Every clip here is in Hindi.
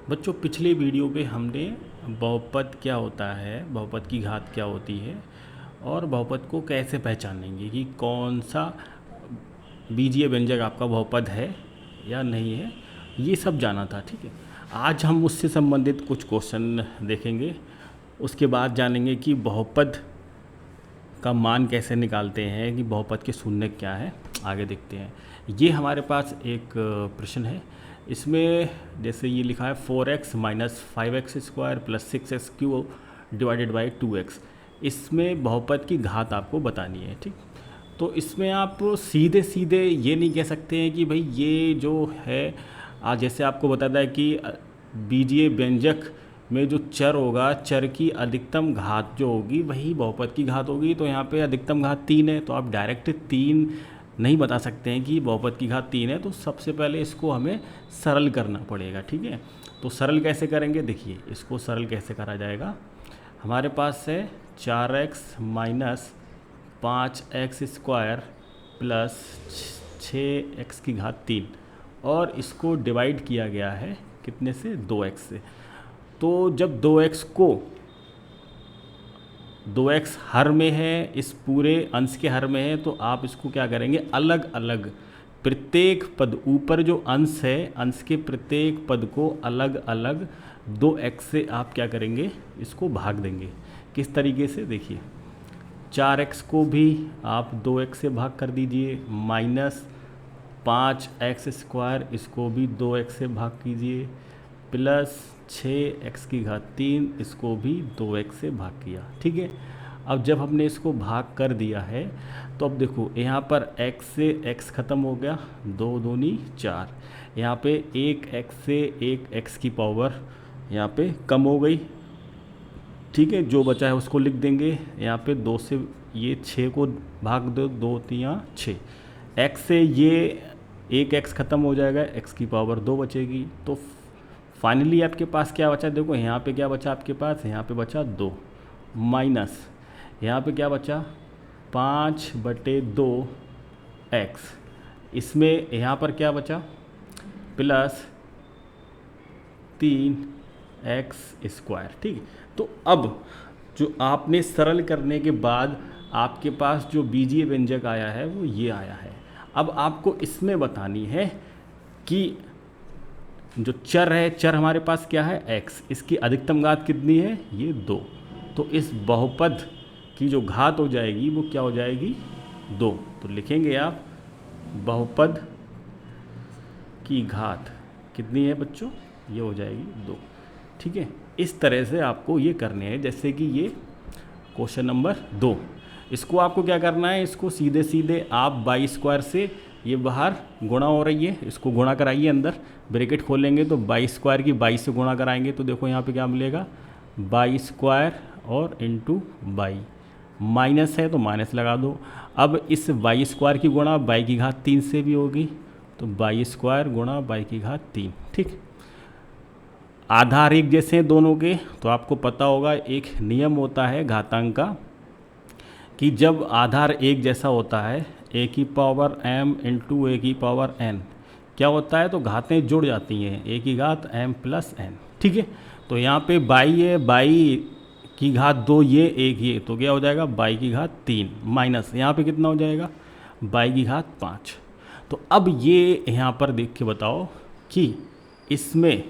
बच्चों पिछले वीडियो पे हमने बहुपद क्या होता है, बहुपद की घात क्या होती है और बहुपद को कैसे पहचानेंगे कि कौन सा बीजीय व्यंजक आपका बहुपद है या नहीं है, ये सब जाना था। ठीक है, आज हम उससे संबंधित कुछ क्वेश्चन देखेंगे। उसके बाद जानेंगे कि बहुपद का मान कैसे निकालते हैं, कि बहुपद के शून्य क्या है। आगे देखते हैं। ये हमारे पास एक प्रश्न है। इसमें जैसे ये लिखा है 4x minus 5x square plus 6x Q divided by 2x। इसमें बहुपद की घात आपको बतानी है। ठीक, तो इसमें आप सीधे सीधे ये नहीं कह सकते हैं कि भाई ये जो है, आज जैसे आपको बताता है कि बीजीय व्यंजक में जो चर होगा, चर की अधिकतम घात जो होगी वही बहुपद की घात होगी। तो यहाँ पे अधिकतम घात 3 है, तो आप डायरेक्ट 3 नहीं बता सकते हैं कि बहुपद की घात 3 है। तो सबसे पहले इसको हमें सरल करना पड़ेगा। ठीक है, तो सरल कैसे करेंगे, देखिए इसको सरल कैसे करा जाएगा। हमारे पास है 4x minus 5x square plus 6x की घात 3 और इसको डिवाइड किया गया है कितने से, 2x से। तो जब 2x हर में है, इस पूरे अंश के हर में है, तो आप इसको क्या करेंगे, अलग अलग प्रत्येक पद, ऊपर जो अंश है अंश के प्रत्येक पद को अलग अलग 2x से आप क्या करेंगे, इसको भाग देंगे। किस तरीके से, देखिए 4x को भी आप 2x से भाग कर दीजिए, माइनस 5x स्क्वायर इसको भी 2x से भाग कीजिए, प्लस 6x की घात 3 इसको भी 2x से भाग किया। ठीक है, अब जब हमने इसको भाग कर दिया है तो अब देखो यहाँ पर x से x ख़त्म हो गया, 2 दूनी 4। यहाँ पे 1x से 1x की पावर यहाँ पे कम हो गई। ठीक है, जो बचा है उसको लिख देंगे। यहाँ पे 2 से ये 6 को भाग दो, 2 3 6। x से ये 1x ख़त्म हो जाएगा, x की पावर 2 बचेगी। तो फाइनली आपके पास क्या बचा, देखो यहाँ पे क्या बचा आपके पास, यहाँ पे बचा 2 माइनस यहाँ पे क्या बचा 5/2x। इसमें यहाँ पर क्या बचा, प्लस 3x स्क्वायर। ठीक, तो अब जो आपने सरल करने के बाद आपके पास जो बीजीय व्यंजक आया है वो ये आया है। अब आपको इसमें बतानी है कि जो चर है, चर हमारे पास क्या है x, इसकी अधिकतम घात कितनी है, ये 2। तो इस बहुपद की जो घात हो जाएगी वो क्या हो जाएगी, 2। तो लिखेंगे आप बहुपद की घात कितनी है बच्चों, ये हो जाएगी 2। ठीक है, इस तरह से आपको ये करने हैं। जैसे कि ये क्वेश्चन नंबर 2, इसको आपको क्या करना है, इसको सीधे सीधे आप 22 स्क्वायर से, ये बाहर गुणा हो रही है, इसको गुणा कराइए, अंदर ब्रैकेट खोलेंगे तो 22 स्क्वायर की 22 से गुणा कराएंगे तो देखो यहाँ पे क्या मिलेगा, 22 स्क्वायर और इंटू 22, माइनस है तो माइनस लगा दो। अब इस 22 स्क्वायर की गुणा 22 की घात 3 से भी होगी, तो 22 स्क्वायर गुणा 22 की घात 3। ठीक, आधार एक जैसे हैं दोनों के, तो आपको पता होगा एक नियम होता है घातांक का कि जब आधार एक जैसा होता है, a की पावर m इंटू ए की पावर n क्या होता है, तो घातें जुड़ जाती हैं, a की घात m प्लस n। ठीक है, तो यहाँ पे 22 है, 22 की घात 2 ये, एक ये, तो क्या हो जाएगा 22 की घात 3 माइनस यहाँ पे कितना हो जाएगा 22 की घात 5। तो अब ये यहाँ पर देख के बताओ कि इसमें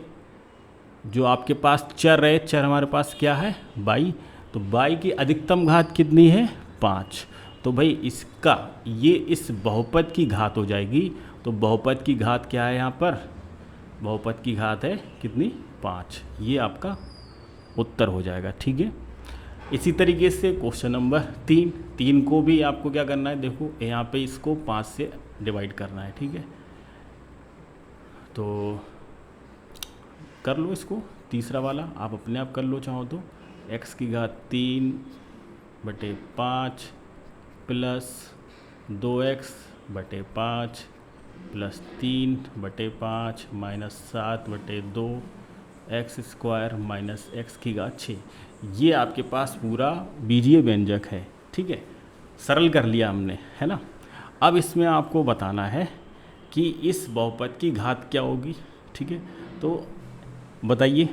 जो आपके पास चर है, चर हमारे पास क्या है 22, तो 22 की अधिकतम घात कितनी है 5। तो भाई इसका ये इस बहुपद की घात हो जाएगी। तो बहुपद की घात क्या है, यहाँ पर बहुपद की घात है कितनी 5, ये आपका उत्तर हो जाएगा। ठीक है, इसी तरीके से क्वेश्चन नंबर 3 को भी आपको क्या करना है, देखो यहाँ पे इसको 5 से डिवाइड करना है। ठीक है, तो कर लो इसको, तीसरा वाला आप अपने आप कर लो चाहो तो, x की घात 3/5 plus 2x/5 plus 3/5 minus 7/2 x square minus x की घात 6। ये आपके पास पूरा बीजीय व्यंजक है। ठीक है, सरल कर लिया हमने, है ना। अब इसमें आपको बताना है कि इस बहुपद की घात क्या होगी। ठीक है, तो बताइए।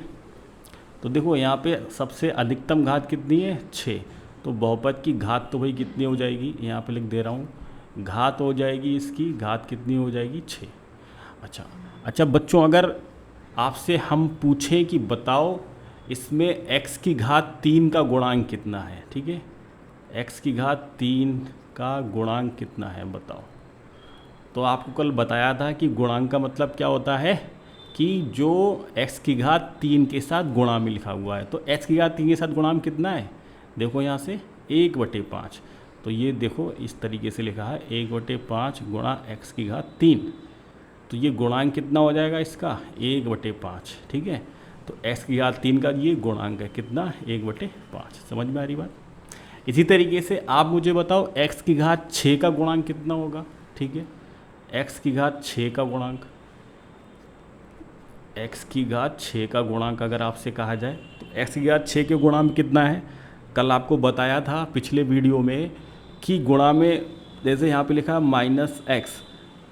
तो देखो यहाँ पे सबसे अधिकतम घात कितनी है, 6। तो बहुपद की घात तो भाई कितनी हो जाएगी, यहाँ पे लिख दे रहा हूँ, घात हो जाएगी इसकी, घात कितनी हो जाएगी, 6। अच्छा अच्छा बच्चों, अगर आपसे हम पूछें कि बताओ इसमें x की घात 3 का गुणांक कितना है, ठीक है, x की घात 3 का गुणांक कितना है बताओ। तो आपको कल बताया था कि गुणांक का मतलब क्या होता है कि जो x की घात 3 के साथ गुणा में लिखा हुआ है। तो x की घात 3 के साथ गुणा में कितना है, देखो यहाँ से 1/5। तो ये देखो इस तरीके से लिखा है 1/5 गुणा x की घात 3। तो ये गुणांक कितना हो जाएगा इसका, 1/5, ठीक है। तो x की घात 3 का ये गुणांक है कितना, 1/5। समझ में आ रही बात। इसी तरीके से आप मुझे बताओ x की घात 6 का गुणांक कितना होगा, ठीक है, x की घात 6 का गुणांक, x की घात 6 का गुणांक अगर आपसे कहा जाए तो x की घात 6 के गुणा में कितना है। कल आपको बताया था पिछले वीडियो में कि गुणा में जैसे यहाँ पे लिखा -x,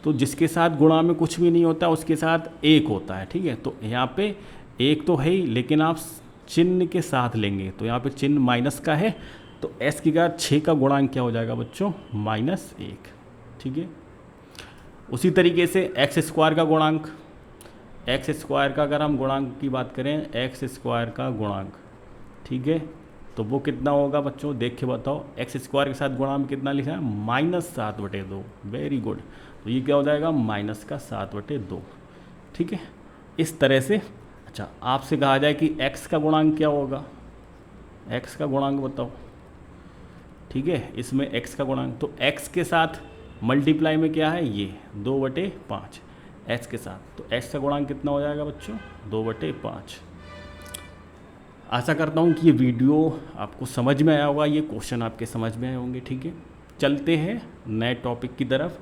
तो जिसके साथ गुणा में कुछ भी नहीं होता उसके साथ 1 होता है, ठीक है। तो यहाँ पे 1 तो है ही, लेकिन आप चिन्ह के साथ लेंगे तो यहाँ पे चिन्ह माइनस का है। तो x की घात 6 का गुणांक क्या हो जाएगा बच्चों, -1, ठीक है। उसी तरीके से x² का गुणांक, x² का अगर हम गुणांक की बात करें, x² का गुणांक, ठीक है, तो वो कितना होगा बच्चों, देख के बताओ। x² के साथ गुणा में कितना लिखा है, -7/2। Very good. तो ये क्या हो जाएगा, -7/2, ठीक है, इस तरह से। अच्छा आपसे कहा जाए कि x का गुणांक क्या होगा, x का गुणांक बताओ, ठीक है, इसमें x का गुणांक, तो x के साथ मल्टीप्लाई में क्या है, ये 2/5 x के साथ। तो x का गुणांक कितना हो जाएगा बच्चों, 2/5। आशा करता हूँ कि ये वीडियो आपको समझ में आया होगा, ये क्वेश्चन आपके समझ में आए होंगे, ठीक है। चलते हैं नए टॉपिक की तरफ,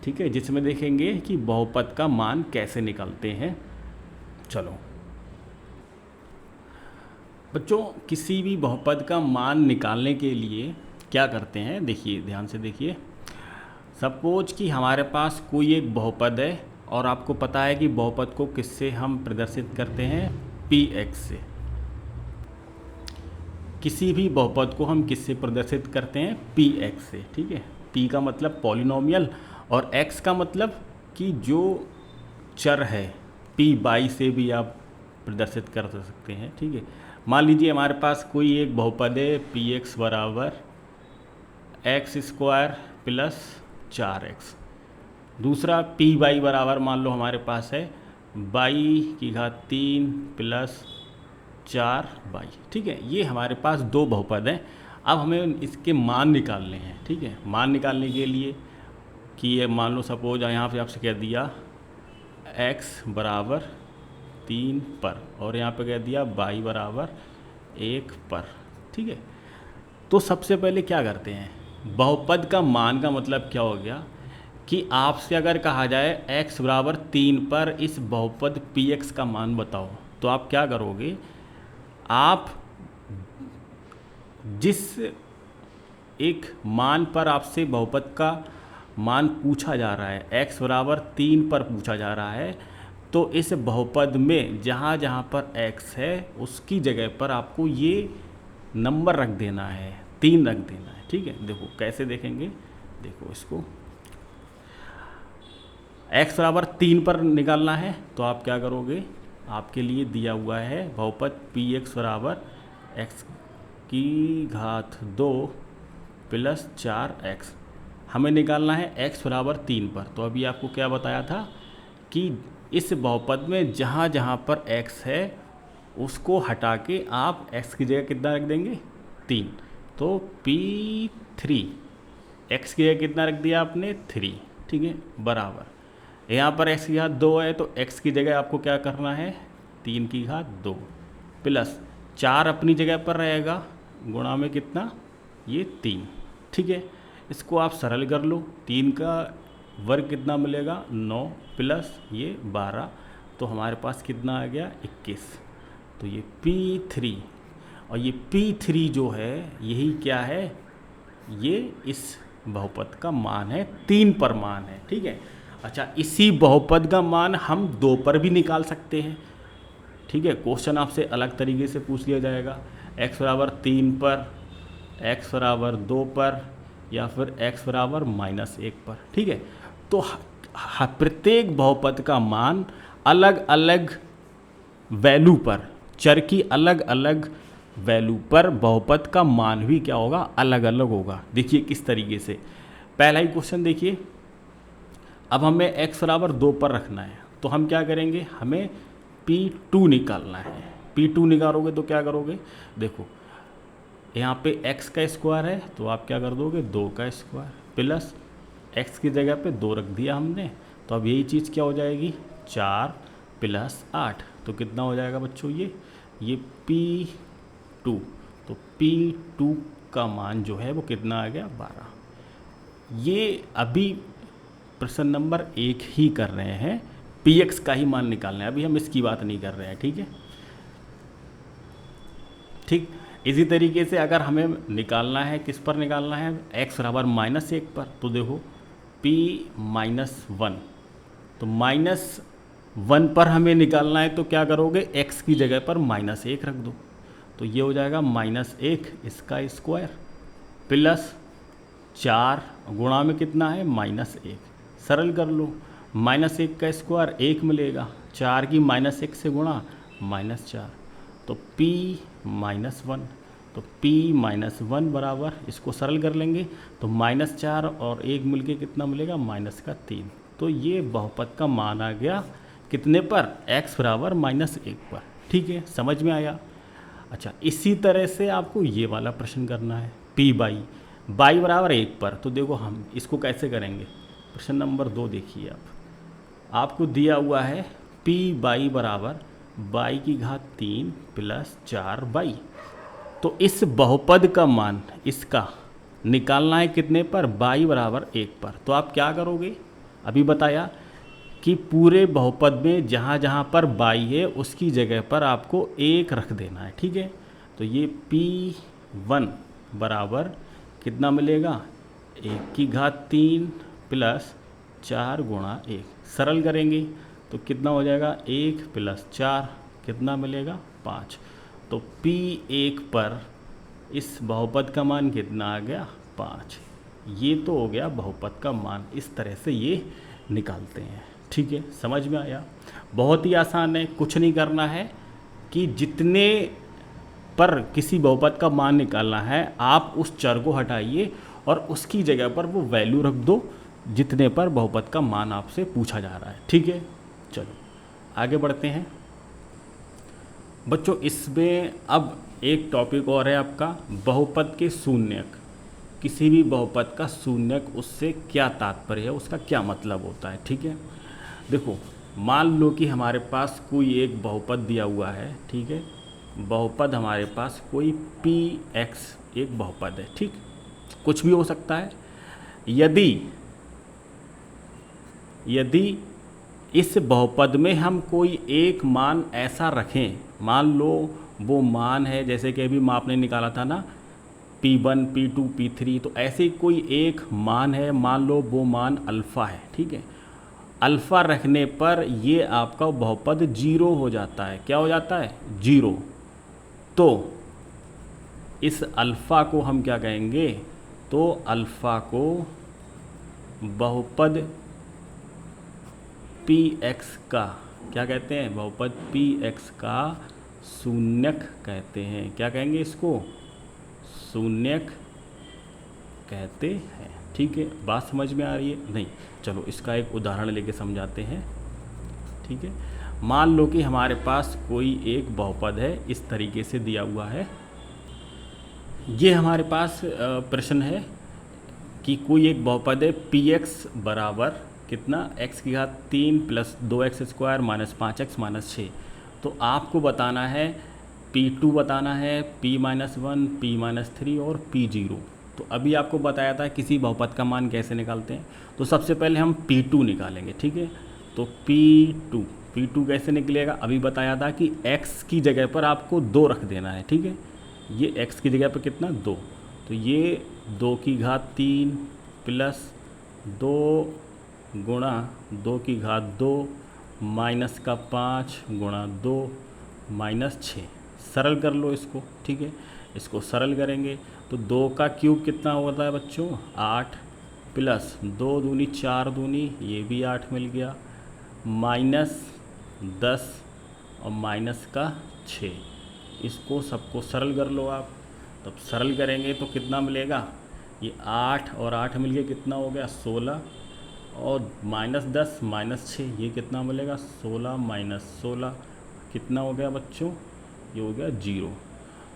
ठीक है, जिसमें देखेंगे कि बहुपद का मान कैसे निकालते हैं। चलो बच्चों, किसी भी बहुपद का मान निकालने के लिए क्या करते हैं, देखिए ध्यान से देखिए। सपोज कि हमारे पास कोई एक बहुपद है और आपको पता है कि बहुपद को किससे हम प्रदर्शित करते हैं, px से। किसी भी बहुपद को हम किससे प्रदर्शित करते हैं, px से, ठीक है। p का मतलब पॉलिनोमियल और x का मतलब कि जो चर है, p/y से भी आप प्रदर्शित कर सकते हैं, ठीक है। मान लीजिए हमारे पास कोई एक बहुपद है px बराबर x² प्लस 4x। दूसरा py बराबर मान लो हमारे पास है y की घात 3 प्लस 4y, ठीक है। ये हमारे पास दो बहुपद हैं। अब हमें इसके मान निकालने हैं, ठीक है। मान निकालने के लिए कि ये मान लो सपोज यहाँ पे आपसे कह दिया x बराबर 3 पर और यहाँ पे कह दिया y बराबर 1 पर, ठीक है। तो सबसे पहले क्या करते हैं, बहुपद का मान का मतलब क्या हो गया कि आपसे अगर कहा जाए x बराबर 3 पर इस बहुपद px का मान बताओ, तो आप क्या करोगे, आप जिस एक मान पर आपसे बहुपद का मान पूछा जा रहा है, x बराबर 3 पर पूछा जा रहा है, तो इस बहुपद में जहाँ जहाँ पर x है उसकी जगह पर आपको ये नंबर रख देना है, 3 रख देना है, ठीक है। देखो कैसे देखेंगे, देखो इसको x बराबर 3 पर निकालना है तो आप क्या करोगे, आपके लिए दिया हुआ है बहुपद px बराबर x की घात 2 प्लस 4x। हमें निकालना है x बराबर 3 पर। तो अभी आपको क्या बताया था कि इस बहुपद में जहाँ जहाँ पर x है उसको हटा के आप x की जगह कितना रख देंगे, 3। तो p3, x की जगह कितना रख दिया आपने, 3, ठीक है, बराबर यहाँ पर x की घात 2 है तो x की जगह आपको क्या करना है, 3 की घात 2 प्लस 4 अपनी जगह पर रहेगा, गुणा में कितना, ये 3, ठीक है। इसको आप सरल कर लो, 3 का वर्ग कितना मिलेगा, 9 प्लस ये 12, तो हमारे पास कितना आ गया, 21। तो ये p3 और ये p3 जो है यही क्या है, ये इस बहुपद का मान है, 3 पर मान है, ठीक है। अच्छा इसी बहुपद का मान हम 2 पर भी निकाल सकते हैं, ठीक है। क्वेश्चन आपसे अलग तरीके से पूछ लिया जाएगा, x बराबर 3 पर, x बराबर 2 पर, या फिर x बराबर -1 पर, ठीक है। तो प्रत्येक बहुपद का मान अलग अलग वैल्यू पर, चर की अलग अलग वैल्यू पर बहुपद का मान भी क्या होगा, अलग अलग होगा। देखिए किस तरीके से, पहला ही क्वेश्चन देखिए, अब हमें x बराबर 2 पर रखना है, तो हम क्या करेंगे, हमें P2 निकालना है। P2 निकालोगे तो क्या करोगे, देखो यहाँ पे x का स्क्वायर है, तो आप क्या कर दोगे, 2 का स्क्वायर प्लस x की जगह पे 2 रख दिया हमने, तो अब यही चीज़ क्या हो जाएगी, 4 + 8, तो कितना हो जाएगा बच्चों, ये P2, तो P2 का मान जो है वो कितना आ गया, 12। ये अभी प्रश्न नंबर 1 ही कर रहे हैं, Px का ही मान निकालना है, अभी हम इसकी बात नहीं कर रहे हैं, ठीक है। ठीक, इसी तरीके से अगर हमें निकालना है, किस पर निकालना है, x बराबर -1 पर, तो देखो P -1, तो -1 पर हमें निकालना है, तो क्या करोगे, x की जगह पर -1 रख दो, तो ये हो जाएगा -1 इसका स्क्वायर प्लस 4 गुणा में कितना है, -1, सरल कर लो, -1 का स्क्वायर 1 मिलेगा, 4 की -1 से गुणा -4, तो P -1, तो P -1 बराबर, इसको सरल कर लेंगे तो -4 और 1 मिलके कितना मिलेगा, -3। तो ये बहुपद का मान आ गया कितने पर, x बराबर -1 पर, ठीक है, समझ में आया। अच्छा, इसी तरह से आपको ये वाला प्रश्न करना है, P बाई बराबर 1 पर, तो देखो हम इसको कैसे करेंगे, प्रश्न नंबर 2 देखिए आप, आपको दिया हुआ है P बराबर बाई की घात 3 + 4 तो इस बहुपद का मान इसका निकालना है कितने पर, y बराबर 1 पर। तो आप क्या करोगे, अभी बताया कि पूरे बहुपद में जहाँ जहाँ पर y है उसकी जगह पर आपको 1 रख देना है, ठीक है। तो ये P1 बराबर कितना मिलेगा, 1 की घात 3 + 4 गुणा 1, सरल करेंगे तो कितना हो जाएगा, 1 + 4 कितना मिलेगा, 5। तो P1 पर इस बहुपद का मान कितना आ गया, 5। ये तो हो गया बहुपद का मान, इस तरह से ये निकालते हैं, ठीक है, समझ में आया। बहुत ही आसान है, कुछ नहीं करना है कि जितने पर किसी बहुपद का मान निकालना है आप उस चर को हटाइए और उसकी जगह पर वो वैल्यू रख दो जितने पर बहुपद का मान आपसे पूछा जा रहा है, ठीक है। चलो आगे बढ़ते हैं बच्चों, इसमें अब एक टॉपिक और है आपका, बहुपद के शून्यक। किसी भी बहुपद का शून्यक, उससे क्या तात्पर्य है, उसका क्या मतलब होता है, ठीक है। देखो मान लो कि हमारे पास कोई एक बहुपद दिया हुआ है, ठीक है, बहुपद हमारे पास कोई Px एक बहुपद है, ठीक, कुछ भी हो सकता है। यदि इस बहुपद में हम कोई एक मान ऐसा रखें, मान लो वो मान है, जैसे कि अभी आपने निकाला था ना P1 P2 P3, तो ऐसे कोई एक मान है, मान लो वो मान अल्फ़ा है, ठीक है। अल्फ़ा रखने पर ये आपका बहुपद 0 हो जाता है, क्या हो जाता है, 0। तो इस अल्फ़ा को हम क्या कहेंगे, तो अल्फ़ा को बहुपद Px का क्या कहते हैं, बहुपद Px का शून्यक कहते हैं। क्या कहेंगे इसको, शून्यक कहते हैं, ठीक है। बात समझ में आ रही है, नहीं, चलो इसका एक उदाहरण लेके समझाते हैं, ठीक है। मान लो कि हमारे पास कोई एक बहुपद है, इस तरीके से दिया हुआ है, ये हमारे पास प्रश्न है कि कोई एक बहुपद है Px बराबर कितना, x की घात 3 + 2x² - 5x - 6। तो आपको बताना है P2 बताना है, P-1, P-3 और P0। तो अभी आपको बताया था किसी बहुपद का मान कैसे निकालते हैं, तो सबसे पहले हम P2 निकालेंगे, ठीक है। तो P2 कैसे निकलेगा, अभी बताया था कि x की जगह पर आपको 2 रख देना है, ठीक है। ये x की जगह पर कितना, 2, तो ये 2 की घात 3 + 2 गुणा 2 की घात 2 - का 5 गुणा 2 -6। सरल कर लो इसको, ठीक है। इसको सरल करेंगे तो 2 का क्यूब कितना होता है बच्चों, 8 प्लस 2 दूनी 4 दूनी, ये भी 8 मिल गया, -10 और माइनस का 6। इसको सबको सरल कर लो आप। तब सरल करेंगे तो कितना मिलेगा, ये 8 और 8 मिल के कितना हो गया 16, और -10 -6 ये कितना मिलेगा 16 -16 कितना हो गया बच्चों, ये हो गया 0।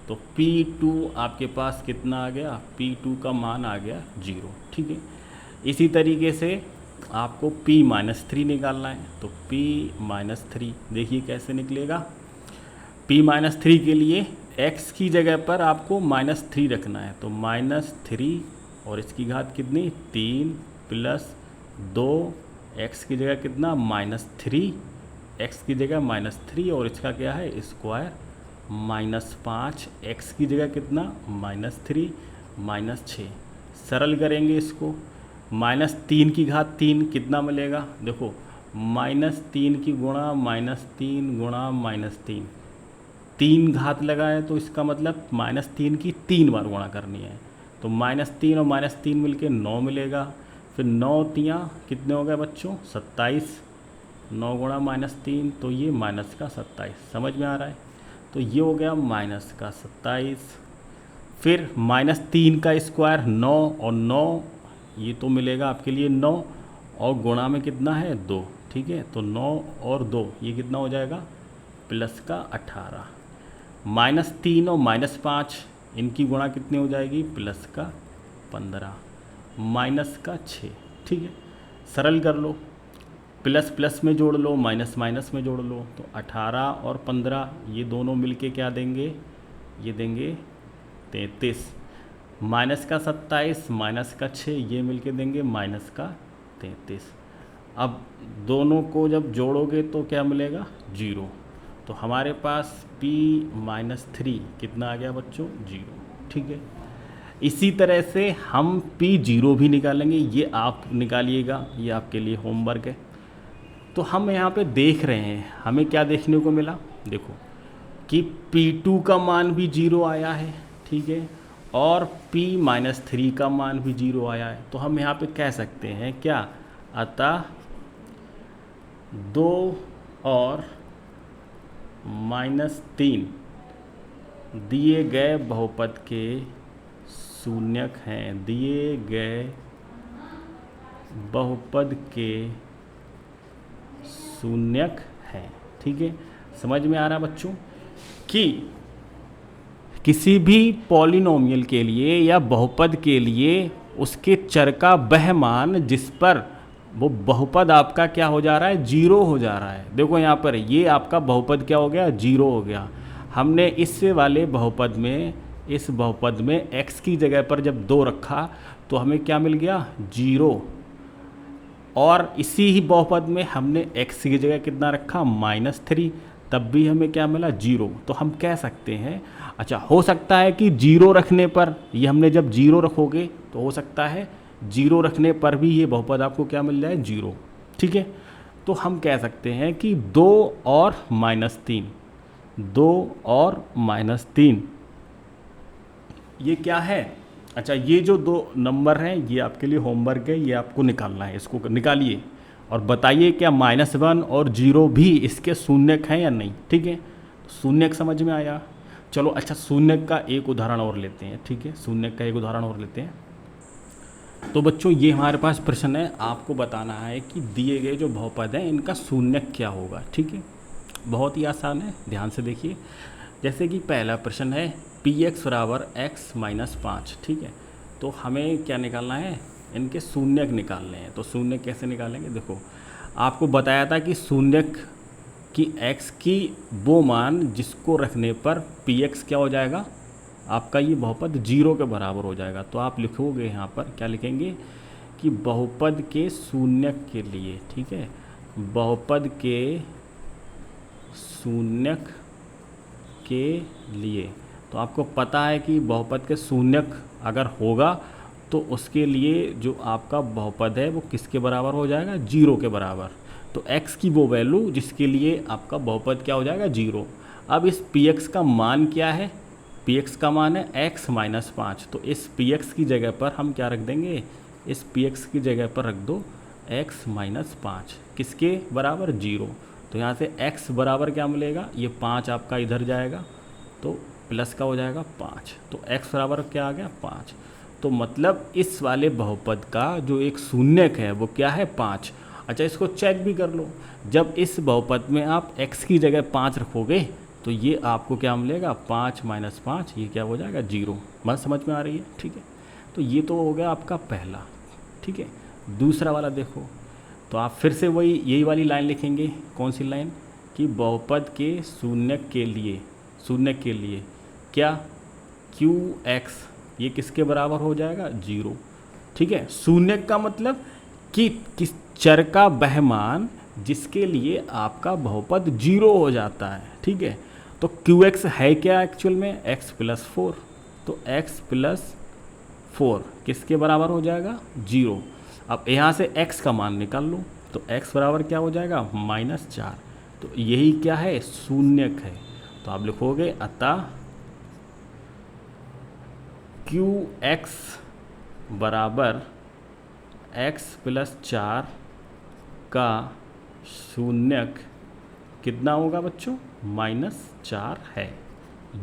तो P2 आपके पास कितना आ गया, P2 का मान आ गया 0, ठीक है। इसी तरीके से आपको P-3 निकालना है। तो P-3 देखिए कैसे निकलेगा। P-3 के लिए x की जगह पर आपको -3 रखना है, तो -3 और इसकी घात कितनी 3 प्लस 2, x की जगह कितना -3, x की जगह -3 और इसका क्या है स्क्वायर -5, x की जगह कितना -3 -6। सरल करेंगे इसको, -3 की घात 3 कितना मिलेगा, देखो -3 की गुणा -3 गुणा -3, 3 घात लगाए तो इसका मतलब -3 की 3 बार गुणा करनी है, तो -3 और -3 मिलके 9 मिलेगा। फिर 9 तियाँ कितने हो गए बच्चों 27, 9 गुणा -3 तो ये -27, समझ में आ रहा है। तो ये हो गया -27। फिर -3 का स्क्वायर 9 और 9 ये तो मिलेगा आपके लिए 9 और गुणा में कितना है 2, ठीक है। तो 9 और 2 ये कितना हो जाएगा प्लस का 18, -3 और -5 इनकी गुणा कितनी हो जाएगी प्लस का 15, माइनस का 6, ठीक है। सरल कर लो, प्लस प्लस में जोड़ लो, माइनस माइनस में जोड़ लो, तो 18 और 15 ये दोनों मिलके क्या देंगे, ये देंगे 33, माइनस का 27 माइनस का 6 ये मिलके देंगे माइनस का 33। अब दोनों को जब जोड़ोगे तो क्या मिलेगा 0। तो हमारे पास P-3 कितना आ गया बच्चों 0, ठीक है। इसी तरह से हम P0 भी निकालेंगे, ये आप निकालिएगा, ये आपके लिए होमवर्क है। तो हम यहाँ पे देख रहे हैं हमें क्या देखने को मिला, देखो कि P2 का मान भी 0 आया है, ठीक है, और P-3 का मान भी 0 आया है। तो हम यहाँ पे कह सकते हैं क्या, अतः 2 और -3 दिए गए बहुपद के शून्यक हैं, दिए गए बहुपद के शून्यक हैं, ठीक है। समझ में आ रहा है बच्चों कि किसी भी पॉलिनोमियल के लिए या बहुपद के लिए उसके चर का वह मान जिस पर वो बहुपद आपका क्या हो जा रहा है 0 हो जा रहा है। देखो यहाँ पर ये आपका बहुपद क्या हो गया 0 हो गया। हमने इस वाले बहुपद में, इस बहुपद में x की जगह पर जब 2 रखा तो हमें क्या मिल गया 0, और इसी ही बहुपद में हमने x की जगह कितना रखा -3, तब भी हमें क्या मिला 0। तो हम कह सकते हैं, अच्छा हो सकता है कि 0 रखने पर, ये हमने जब 0 रखोगे तो हो सकता है 0 रखने पर भी ये बहुपद आपको क्या मिल जाए 0, ठीक है। तो हम कह सकते हैं कि 2 और -3, 2 और -3 ये क्या है, अच्छा ये जो 2 नंबर हैं ये आपके लिए होमवर्क है, ये आपको निकालना है, इसको निकालिए और बताइए क्या -1 और 0 भी इसके शून्यक हैं या नहीं, ठीक है। शून्यक समझ में आया। चलो अच्छा शून्यक का एक उदाहरण और लेते हैं, ठीक है, शून्यक का एक उदाहरण और लेते हैं। तो बच्चों ये हमारे पास प्रश्न है, आपको बताना है कि दिए गए जो बहुपद हैं इनका शून्यक क्या होगा, ठीक है। बहुत ही आसान है, ध्यान से देखिए। जैसे कि पहला प्रश्न है Px बराबर x - 5, ठीक है। तो हमें क्या निकालना है, इनके शून्यक निकालने हैं। तो शून्यक कैसे निकालेंगे, देखो आपको बताया था कि शून्यक की x की वो मान जिसको रखने पर Px क्या हो जाएगा, आपका ये बहुपद 0 के बराबर हो जाएगा। तो आप लिखोगे यहाँ पर क्या लिखेंगे कि बहुपद के शून्यक के लिए, ठीक है, बहुपद के शून्यक के लिए। तो आपको पता है कि बहुपद के शून्यक अगर होगा तो उसके लिए जो आपका बहुपद है वो किसके बराबर हो जाएगा 0 के बराबर। तो x की वो वैल्यू जिसके लिए आपका बहुपद क्या हो जाएगा 0। अब इस पी एक्स का मान क्या है, पी एक्स का मान है x माइनस 5, तो इस पी एक्स की जगह पर हम क्या रख देंगे, इस पी एक्स की जगह पर रख दो x माइनस 5, किसके बराबर 0। तो यहाँ से x बराबर क्या मिलेगा, ये 5 आपका इधर जाएगा तो प्लस का हो जाएगा 5, तो x बराबर क्या आ गया 5। तो मतलब इस वाले बहुपद का जो एक शून्यक है वो क्या है 5। अच्छा, इसको चेक भी कर लो, जब इस बहुपद में आप x की जगह 5 रखोगे तो ये आपको क्या मिलेगा 5 माइनस 5, ये क्या हो जाएगा 0। बात समझ में आ रही है, ठीक है। तो ये तो हो गया आपका पहला, ठीक है। दूसरा वाला देखो, तो आप फिर से वही यही वाली लाइन लिखेंगे, कौन सी लाइन, कि बहुपद के शून्यक के लिए क्या QX ये किसके बराबर हो जाएगा 0, ठीक है। शून्यक का मतलब कि किस चर का वह मान जिसके लिए आपका बहुपद 0 हो जाता है, ठीक है। तो QX है क्या एक्चुअल में x प्लस 4, तो x प्लस 4 किसके बराबर हो जाएगा 0। अब यहाँ से x का मान निकाल लो, तो x बराबर क्या हो जाएगा -4, तो यही क्या है शून्यक है। तो आप लिखोगे अतः QX बराबर x प्लस 4 का शून्यक कितना होगा बच्चों, -4 है।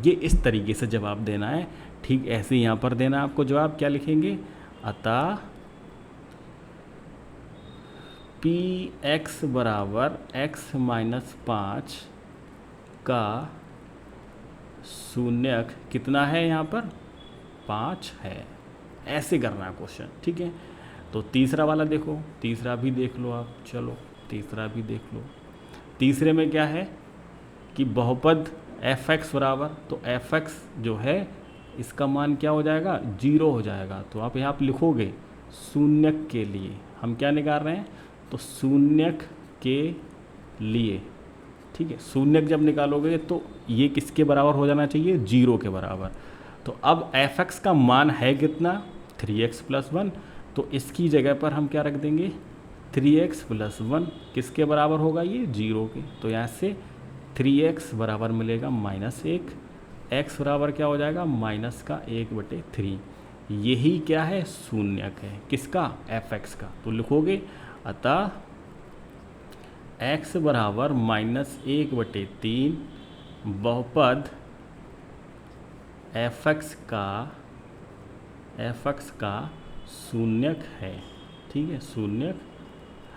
ये इस तरीके से जवाब देना है, ठीक ऐसे यहाँ पर देना है आपको जवाब। क्या लिखेंगे, अतः PX बराबर x माइनस 5 का शून्यक कितना है, यहाँ पर 5 है। ऐसे करना है क्वेश्चन, ठीक है। तो तीसरा वाला देखो, तीसरा भी देख लो आप, चलो तीसरा भी देख लो। तीसरे में क्या है कि बहुपद fx बराबर, तो fx जो है इसका मान क्या हो जाएगा 0 हो जाएगा। तो आप यहाँ पर लिखोगे शून्यक के लिए, हम क्या निकाल रहे हैं, तो शून्यक के लिए, ठीक है। शून्यक जब निकालोगे तो ये किसके बराबर हो जाना चाहिए 0 के बराबर। तो अब fx का मान है कितना 3x प्लस 1, तो इसकी जगह पर हम क्या रख देंगे 3x प्लस 1 किसके बराबर होगा ये 0 के। तो यहाँ से 3x बराबर मिलेगा -1, x बराबर क्या हो जाएगा -1/3। यही क्या है शून्यक है किसका fx का। तो लिखोगे अतः x बराबर -1/3 बहुपद fx का शून्यक है, ठीक है, शून्यक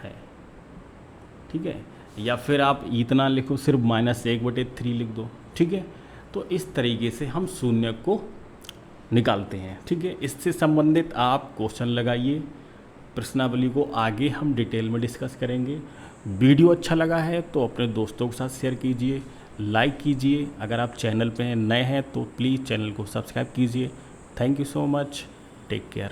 है, ठीक है। या फिर आप इतना लिखो, सिर्फ -1/3 लिख दो, ठीक है। तो इस तरीके से हम शून्यक को निकालते हैं, ठीक है। इससे संबंधित आप क्वेश्चन लगाइए, प्रश्नावली को आगे हम डिटेल में डिस्कस करेंगे। वीडियो अच्छा लगा है तो अपने दोस्तों के साथ शेयर कीजिए, लाइक कीजिए। अगर आप चैनल पे नए हैं तो प्लीज़ चैनल को सब्सक्राइब कीजिए। Thank you so much, take care.